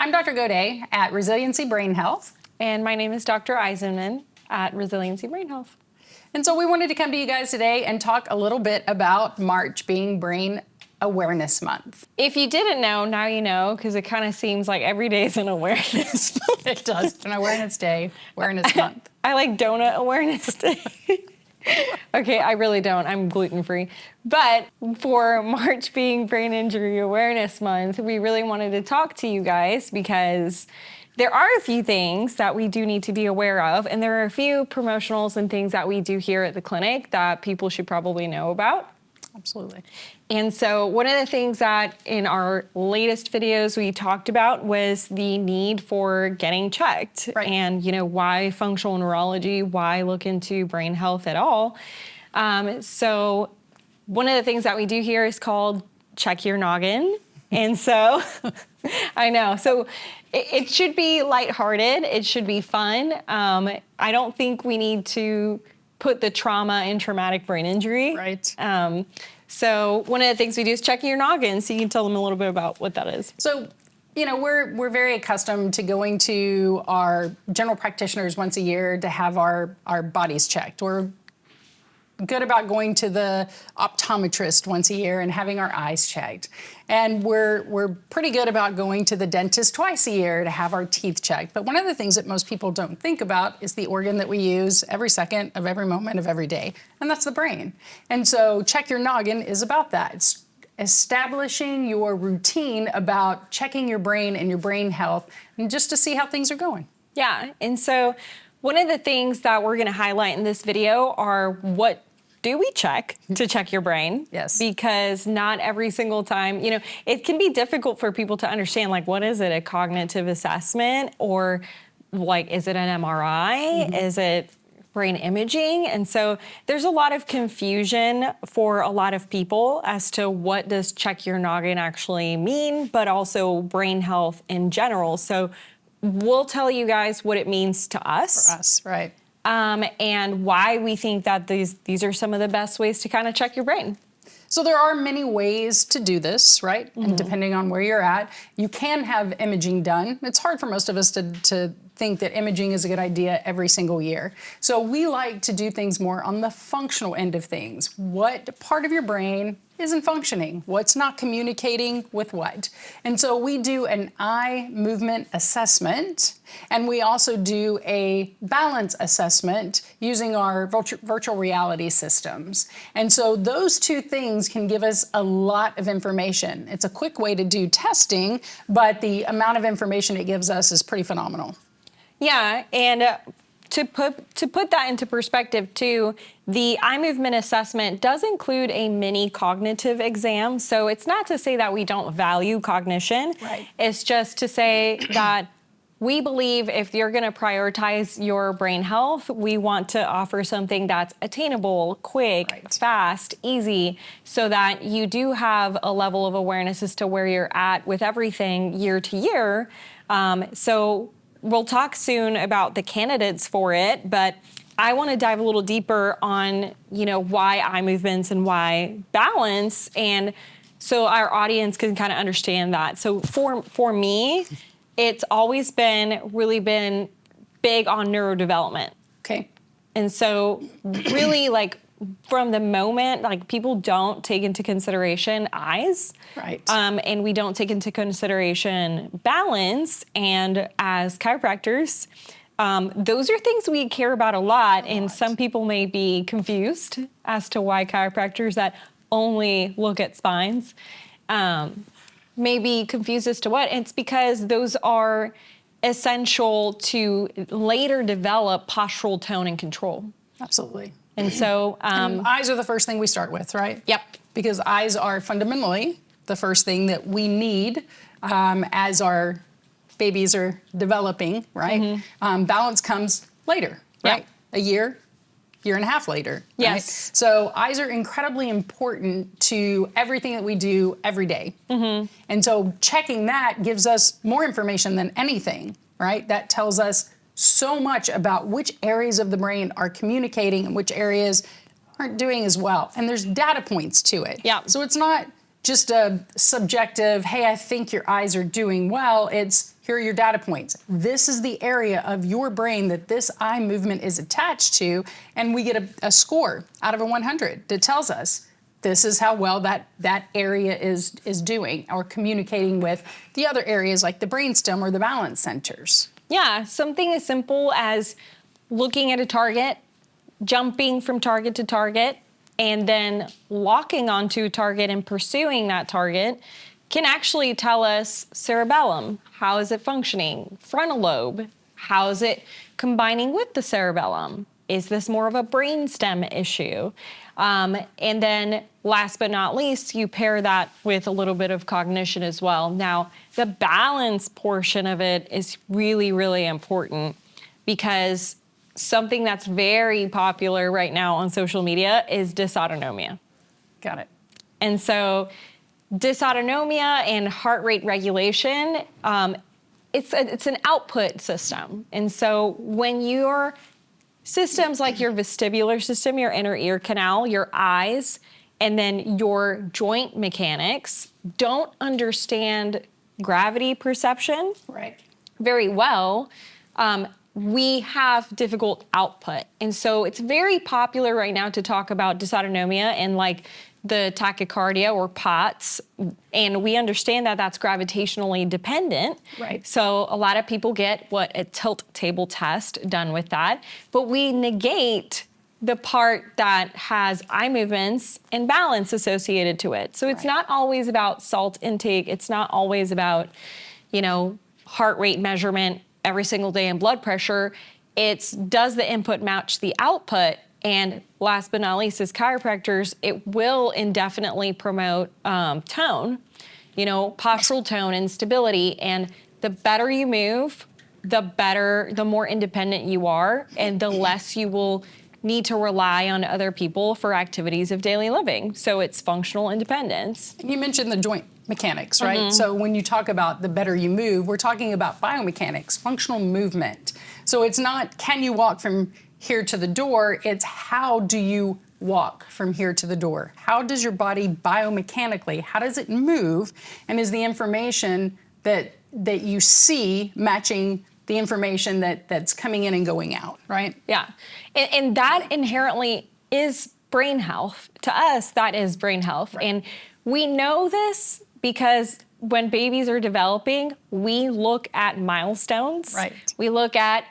I'm Dr. Godet at Resiliency Brain Health. And my name is Dr. Eisenman at Resiliency Brain Health. And so we wanted to come to you guys today and talk a little bit about March being Brain Awareness Month. If you didn't know, now you know, because it kind of seems like every day is an awareness month. It does. It's an awareness day, awareness month. I like donut awareness day. Okay, I really don't. I'm gluten-free. But for March being Brain Injury Awareness Month, we really wanted to talk to you guys because there are a few things that we do need to be aware of, and there are a few promotionals and things that we do here at the clinic that people should probably know about. Absolutely. And so one of the things that in our latest videos we talked about was the need for getting checked. Right. And, why functional neurology, why look into brain health at all. So one of the things that we do here is called check your noggin. And so, I know, so it should be lighthearted. It should be fun. I don't think we need to put the trauma in traumatic brain injury. Right. So one of the things we do is checking your noggin, so you can tell them a little bit about what that is. So, we're very accustomed to going to our general practitioners once a year to have our bodies checked. We're good about going to the optometrist once a year and having our eyes checked. And we're pretty good about going to the dentist twice a year to have our teeth checked. But one of the things that most people don't think about is the organ that we use every second of every moment of every day, and that's the brain. And so check your noggin is about that. It's establishing your routine about checking your brain and your brain health, and just to see how things are going. Yeah, and so one of the things that we're gonna highlight in this video are what do we check to check your brain? Yes. Because not every single time, it can be difficult for people to understand, like, what is it, a cognitive assessment? Or like, is it an MRI? Mm-hmm. Is it brain imaging? And so there's a lot of confusion for a lot of people as to what does check your noggin actually mean, but also brain health in general. So we'll tell you guys what it means to us. For us, right. And why we think that these are some of the best ways to kind of check your brain. So there are many ways to do this, right? Mm-hmm. And depending on where you're at, you can have imaging done. It's hard for most of us to think that imaging is a good idea every single year. So we like to do things more on the functional end of things. What part of your brain isn't functioning? What's not communicating with what? And so we do an eye movement assessment, and we also do a balance assessment using our virtual reality systems. And so those two things can give us a lot of information. It's a quick way to do testing, but the amount of information it gives us is pretty phenomenal. Yeah, and to put that into perspective too, the eye movement assessment does include a mini cognitive exam. So it's not to say that we don't value cognition. Right. It's just to say that we believe if you're going to prioritize your brain health, we want to offer something that's attainable, quick, right, fast, easy, so that you do have a level of awareness as to where you're at with everything year to year. So we'll talk soon about the candidates for it, but I want to dive a little deeper on, why eye movements and why balance, and so our audience can kind of understand that. So for me, it's always really been big on neurodevelopment. Okay. And so really, like, from the moment, like, people don't take into consideration eyes. Right. And we don't take into consideration balance. And as chiropractors, those are things we care about a lot. And some people may be confused as to why chiropractors that only look at spines may be confused as to what. And it's because those are essential to later develop postural tone and control. Absolutely. And so and eyes are the first thing we start with, right? Yep. Because eyes are fundamentally the first thing that we need as our babies are developing, right? Mm-hmm. Balance comes later, right? Yeah. A year and a half later. Yes. Right? So eyes are incredibly important to everything that we do every day. Mm-hmm. And so checking that gives us more information than anything, right? That tells us so much about which areas of the brain are communicating and which areas aren't doing as well. And there's data points to it. Yeah. So it's not just a subjective, hey, I think your eyes are doing well. It's, here are your data points. This is the area of your brain that this eye movement is attached to, and we get a score out of a 100 that tells us this is how well that area is doing, or communicating with the other areas like the brainstem or the balance centers. Yeah, something as simple as looking at a target, jumping from target to target, and then locking onto a target and pursuing that target can actually tell us cerebellum, how is it functioning? Frontal lobe, how is it combining with the cerebellum? Is this more of a brainstem issue? And then last but not least, you pair that with a little bit of cognition as well. Now, the balance portion of it is really, really important, because something that's very popular right now on social media is dysautonomia. Got it. And so dysautonomia and heart rate regulation, it's an output system. And so when your systems like your vestibular system, your inner ear canal, your eyes, and then your joint mechanics don't understand gravity perception very well, we have difficult output. And so it's very popular right now to talk about dysautonomia and like the tachycardia or POTS. And we understand that that's gravitationally dependent. Right. So a lot of people get a tilt table test done with that, but we negate the part that has eye movements and balance associated to it. So it's not always about salt intake. It's not always about, heart rate measurement every single day and blood pressure. It's, does the input match the output? And last but not least, as chiropractors, it will indefinitely promote tone, postural tone and stability. And the better you move, the more independent you are, and the less you will need to rely on other people for activities of daily living. So it's functional independence. You mentioned the joint mechanics, right? So when you talk about the better you move, we're talking about biomechanics, functional movement. So it's not, can you walk from here to the door? It's, how do you walk from here to the door? How does your body biomechanically, how does it move? And is the information that you see matching the information that's coming in and going out, right? Yeah, and that inherently is brain health. To us, that is brain health. Right. And we know this because when babies are developing, we look at milestones. Right. We look at,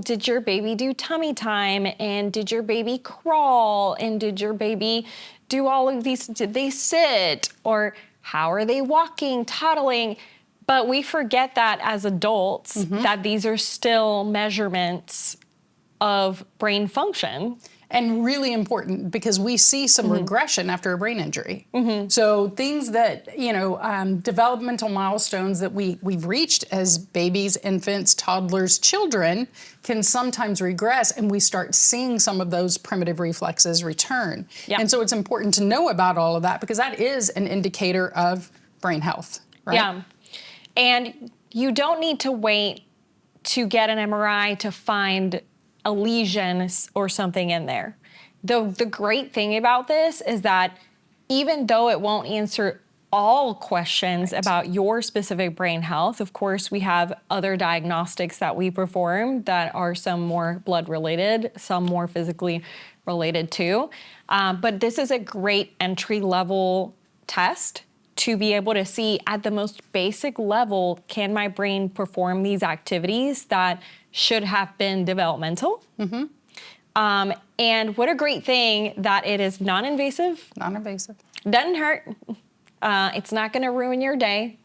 did your baby do tummy time? And did your baby crawl? And did your baby do all of these? Did they sit? Or how are they walking, toddling? But we forget that as adults, that these are still measurements of brain function. And really important, because we see some regression after a brain injury. So things that, developmental milestones that we've reached as babies, infants, toddlers, children can sometimes regress, and we start seeing some of those primitive reflexes return. Yep. And so it's important to know about all of that, because that is an indicator of brain health, right? Yeah. And you don't need to wait to get an MRI to find a lesion or something in there. The great thing about this is that even though it won't answer all questions about your specific brain health, of course, we have other diagnostics that we perform that are some more blood related, some more physically related too. But this is a great entry level test to be able to see at the most basic level, can my brain perform these activities that should have been developmental? And what a great thing that it is non-invasive. Non-invasive. Doesn't hurt. It's not going to ruin your day.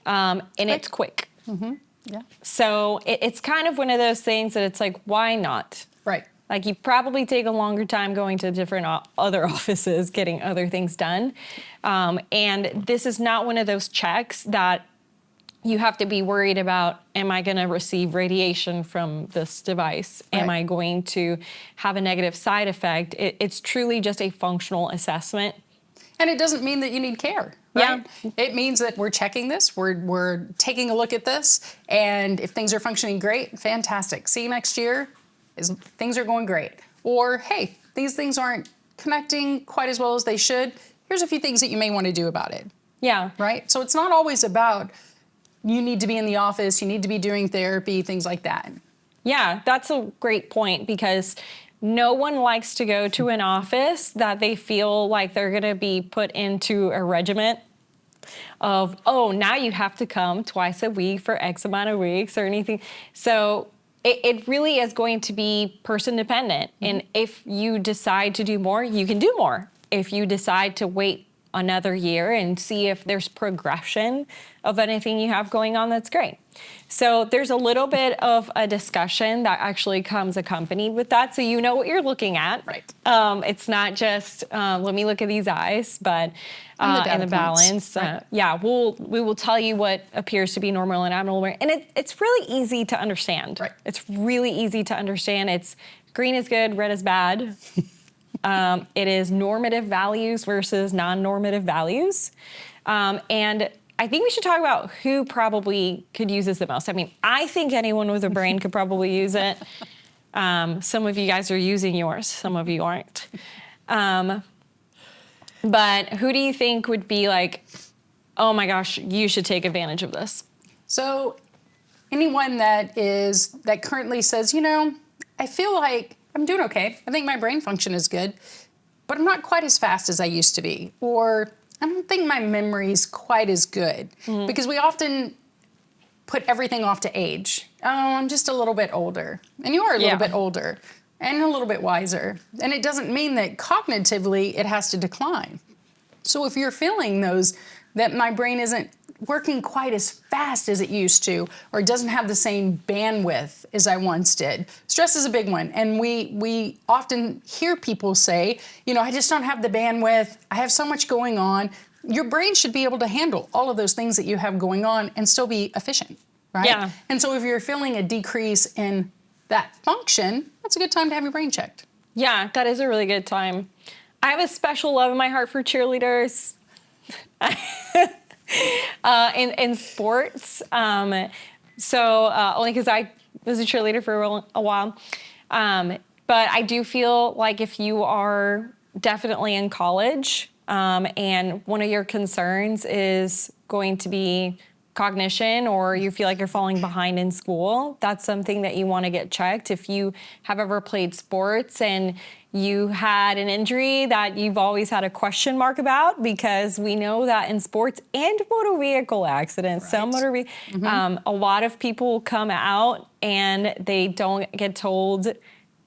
And it's quick. Yeah. So it's kind of one of those things that it's like, why not? Right. Like, you probably take a longer time going to different other offices, getting other things done. And this is not one of those checks that you have to be worried about, am I going to receive radiation from this device? Am I going to have a negative side effect? It's truly just a functional assessment. And it doesn't mean that you need care, right? Yeah. It means that we're checking this, we're taking a look at this, and if things are functioning great, fantastic. See you next year. Things are going great. Or, hey, these things aren't connecting quite as well as they should. Here's a few things that you may want to do about it. Yeah. Right? So it's not always about you need to be in the office, you need to be doing therapy, things like that. Yeah, that's a great point because no one likes to go to an office that they feel like they're going to be put into a regiment of, oh, now you have to come twice a week for X amount of weeks or anything. So it really is going to be person dependent. And if you decide to do more, you can do more. If you decide to wait another year and see if there's progression of anything you have going on, that's great. So there's a little bit of a discussion that actually comes accompanied with that, so you know what you're looking at. Right. It's not just let me look at these eyes, but And the and the data balance. points, right. Yeah, we will tell you what appears to be normal and abnormal, and it's really easy to understand. Right. It's really easy to understand. It's green is good, red is bad. It is normative values versus non-normative values. And I think we should talk about who probably could use this the most. I mean, I think anyone with a brain could probably use it. Some of you guys are using yours. Some of you aren't. But who do you think would be like, oh my gosh, you should take advantage of this? So anyone that currently says, I feel like I'm doing okay. I think my brain function is good, but I'm not quite as fast as I used to be. Or I don't think my memory's quite as good. Because we often put everything off to age. Oh, I'm just a little bit older. And you are a little bit older and a little bit wiser. And it doesn't mean that cognitively it has to decline. So if you're feeling that my brain isn't working quite as fast as it used to, or it doesn't have the same bandwidth as I once did. Stress is a big one. And we often hear people say, I just don't have the bandwidth. I have so much going on. Your brain should be able to handle all of those things that you have going on and still be efficient, right? Yeah. And so if you're feeling a decrease in that function, that's a good time to have your brain checked. Yeah, that is a really good time. I have a special love in my heart for cheerleaders. In sports. Only because I was a cheerleader for a while. But I do feel like if you are definitely in college and one of your concerns is going to be cognition, or you feel like you're falling behind in school, that's something that you want to get checked. If you have ever played sports and you had an injury that you've always had a question mark about, because we know that in sports and motor vehicle accidents, Right. A lot of people come out and they don't get told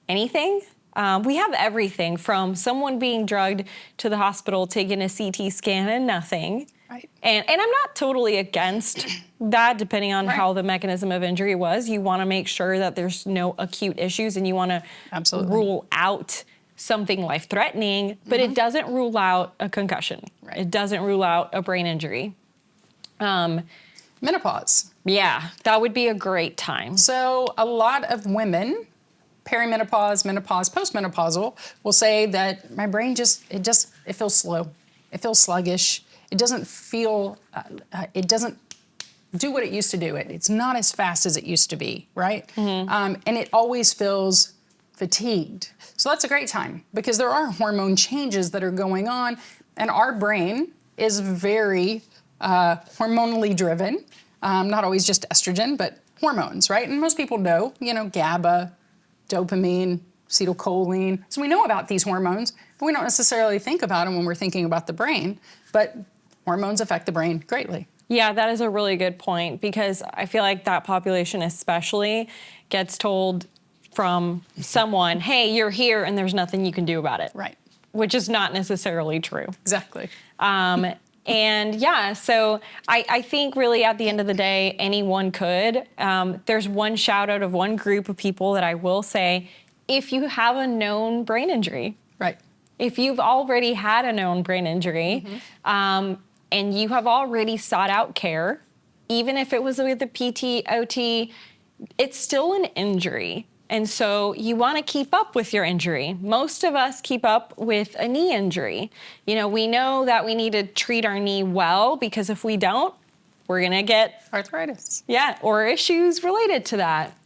anything. We have everything from someone being drugged to the hospital, taking a CT scan and nothing. Right. And I'm not totally against that, depending on how the mechanism of injury was. You want to make sure that there's no acute issues, and you want to rule out something life-threatening, but it doesn't rule out a concussion. Right. It doesn't rule out a brain injury. Menopause. Yeah, that would be a great time. So a lot of women, perimenopause, menopause, postmenopausal, will say that my brain it feels slow. It feels sluggish. It doesn't feel, it doesn't do what it used to do. It's not as fast as it used to be, right? And it always feels fatigued. So that's a great time because there are hormone changes that are going on, and our brain is very hormonally driven. Not always just estrogen, but hormones, right? And most people know, GABA, dopamine, acetylcholine. So we know about these hormones, but we don't necessarily think about them when we're thinking about the brain. But hormones affect the brain greatly. Yeah, that is a really good point, because I feel like that population especially gets told from someone, hey, you're here and there's nothing you can do about it. Right. Which is not necessarily true. Exactly. And yeah, so I think really at the end of the day, anyone could. There's one shout out of one group of people that I will say, if you have a known brain injury. Right. If you've already had a known brain injury, and you have already sought out care, even if it was with a PT, OT, it's still an injury. And so you want to keep up with your injury. Most of us keep up with a knee injury. We know that we need to treat our knee well, because if we don't, we're going to get arthritis. Yeah, or issues related to that.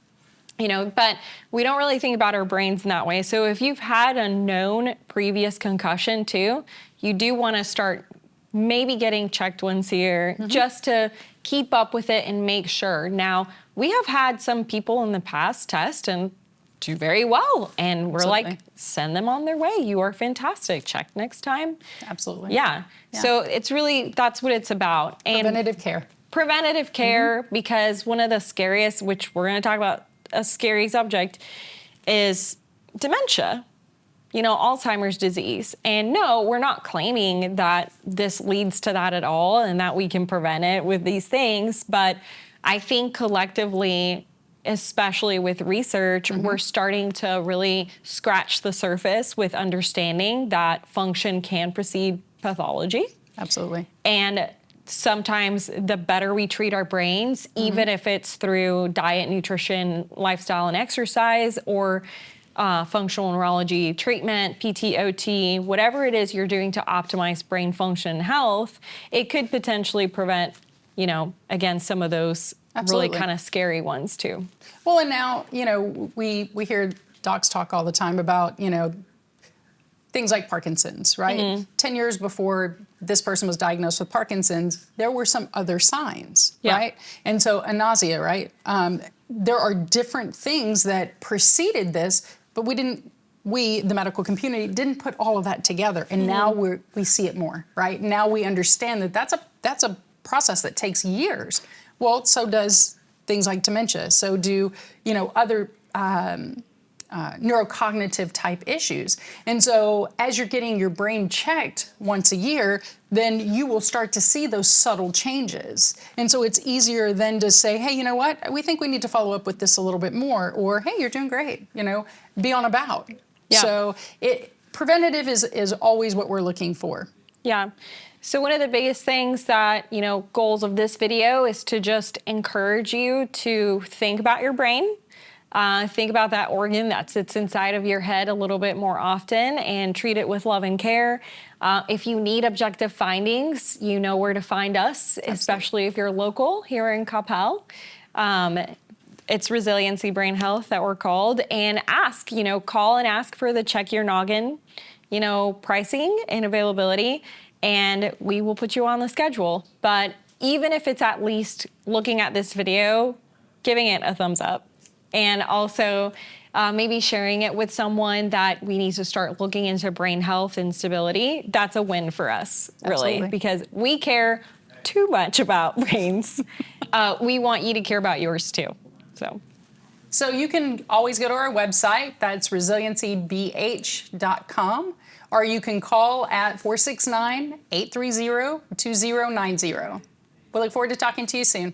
But we don't really think about our brains in that way. So if you've had a known previous concussion too, you do want to start maybe getting checked once a year just to keep up with it and make sure. Now, we have had some people in the past test and do very well. And we're Absolutely. like, send them on their way. You are fantastic. Check next time. Absolutely. Yeah. So it's really, that's what it's about. And Preventative care. preventative care, because one of the scariest, which we're going to talk about, a scary subject, is dementia. You know, Alzheimer's disease. And no, we're not claiming that this leads to that at all and that we can prevent it with these things. But I think collectively, especially with research, we're starting to really scratch the surface with understanding that function can precede pathology. Absolutely. And sometimes the better we treat our brains, even if it's through diet, nutrition, lifestyle, and exercise, or functional neurology treatment, PT/OT, whatever it is you're doing to optimize brain function and health, it could potentially prevent, you know, again, some of those Absolutely. really kind of scary ones too. Well, and now, you know, we hear docs talk all the time about, you know, things like Parkinson's, right? 10 years before this person was diagnosed with Parkinson's, there were some other signs, right? And so nausea, right? There are different things that preceded this, but we, the medical community, didn't put all of that together. And now we see it more, right? Now we understand that that's a process that takes years. Well, so does things like dementia. So do, you know, other neurocognitive type issues. And so as you're getting your brain checked once a year, then you will start to see those subtle changes. And so it's easier then to say, hey, you know what? We think we need to follow up with this a little bit more. Or, hey, you're doing great, you know, be on about. Yeah. So preventative is always what we're looking for. Yeah. So one of the biggest things that, you know, goals of this video is to just encourage you to think about your brain. Think about that organ that sits inside of your head a little bit more often and treat it with love and care. If you need objective findings, you know where to find us, especially if you're local here in Coppell. It's Resiliency Brain Health that we're called. And ask, you know, call and ask for the Check Your Noggin, you know, pricing and availability, and we will put you on the schedule. But even if it's at least looking at this video, giving it a thumbs up. And also maybe sharing it with someone that we need to start looking into brain health and stability. That's a win for us, really, Absolutely. because we care too much about brains. We want you to care about yours too. So you can always go to our website. That's resiliencybh.com. Or you can call at 469-830-2090. We look forward to talking to you soon.